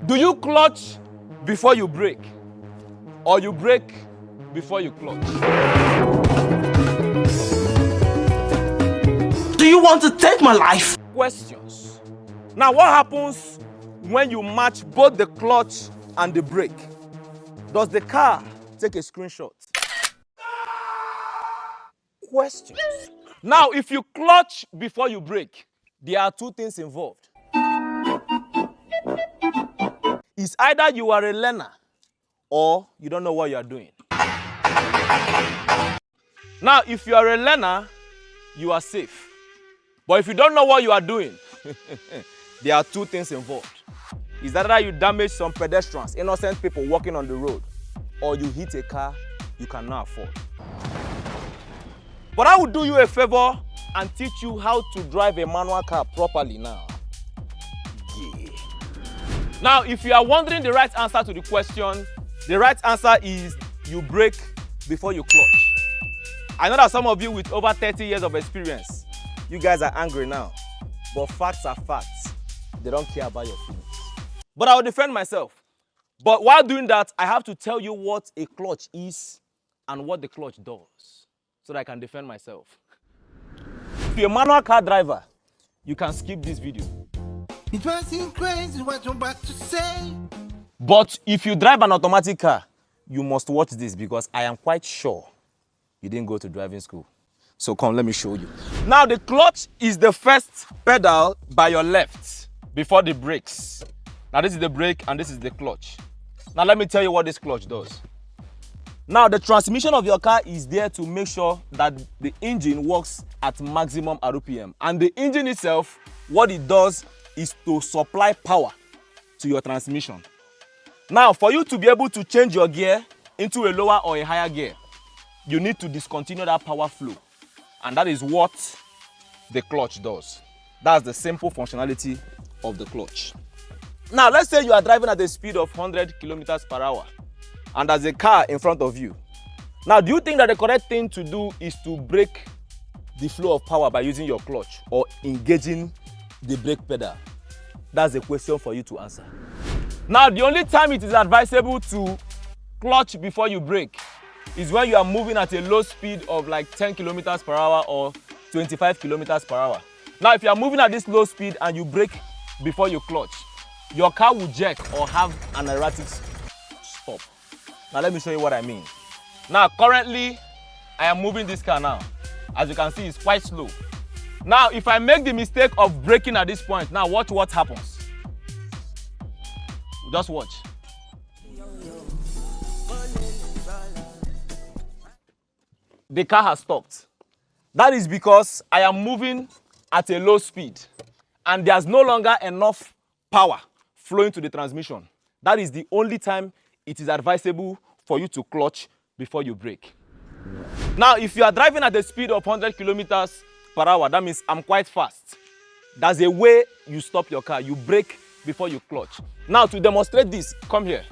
Do you clutch before you brake? Or you brake before you clutch? Do you want to take my life? Questions. Now, what happens when you match both the clutch and the brake? Does the car take a screenshot? Questions. Now, if you clutch before you brake, there are two things involved. It's either you are a learner or you don't know what you are doing. Now, if you are a learner, you are safe. But if you don't know what you are doing, there are two things involved. It's either you damage some pedestrians, innocent people walking on the road, or you hit a car you cannot afford. But I will do you a favor and teach you how to drive a manual car properly now. Yeah. Now, if you are wondering the right answer to the question, the right answer is you brake before you clutch. I know that some of you with over 30 years of experience, you guys are angry now. But facts are facts. They don't care about your feelings. But I will defend myself. But while doing that, I have to tell you what a clutch is and what the clutch does, so that I can defend myself. If you're a manual car driver, you can skip this video. It wasn't crazy what you're about to say. But if you drive an automatic car, you must watch this because I am quite sure you didn't go to driving school. So come, let me show you. Now, the clutch is the first pedal by your left before the brakes. Now, this is the brake and this is the clutch. Now, let me tell you what this clutch does. Now, the transmission of your car is there to make sure that the engine works at maximum RPM. And the engine itself, what it does is to supply power to your transmission. Now, for you to be able to change your gear into a lower or a higher gear, you need to discontinue that power flow. And that is what the clutch does. That's the simple functionality of the clutch. Now, let's say you are driving at a speed of 100 kilometers per hour and there's a car in front of you. Now, do you think that the correct thing to do is to break the flow of power by using your clutch or engaging the brake pedal? That's a question for you to answer. Now, the only time it is advisable to clutch before you brake is when you are moving at a low speed of like 10 kilometers per hour or 25 kilometers per hour. Now, if you are moving at this low speed and you brake before you clutch, your car will jerk or have an erratic stop. Now, let me show you what I mean. Now, currently, I am moving this car now. As you can see, it's quite slow. Now, if I make the mistake of braking at this point, now watch what happens. Just watch. The car has stopped. That is because I am moving at a low speed and there's no longer enough power flowing to the transmission. That is the only time it is advisable for you to clutch before you brake. Now, if you are driving at a speed of 100 kilometers per hour, that means I'm quite fast. There's a way you stop your car. You brake before you clutch. Now, to demonstrate this, come here.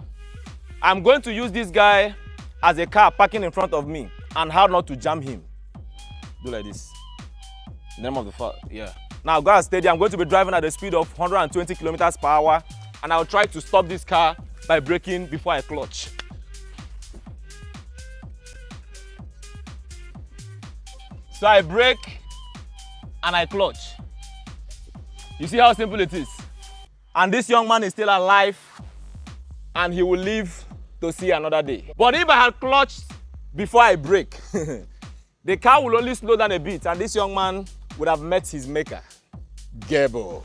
I'm going to use this guy as a car parking in front of me and how not to jam him. Do like this. In the name of the Father, yeah. Now, go and steady. I'm going to be driving at a speed of 120 kilometers per hour and I'll try to stop this car by braking before I clutch. So I brake and I clutch. You see how simple it is? And this young man is still alive and he will live to see another day. But if I had clutched before I brake, the car will only slow down a bit and this young man would have met his maker. Gable.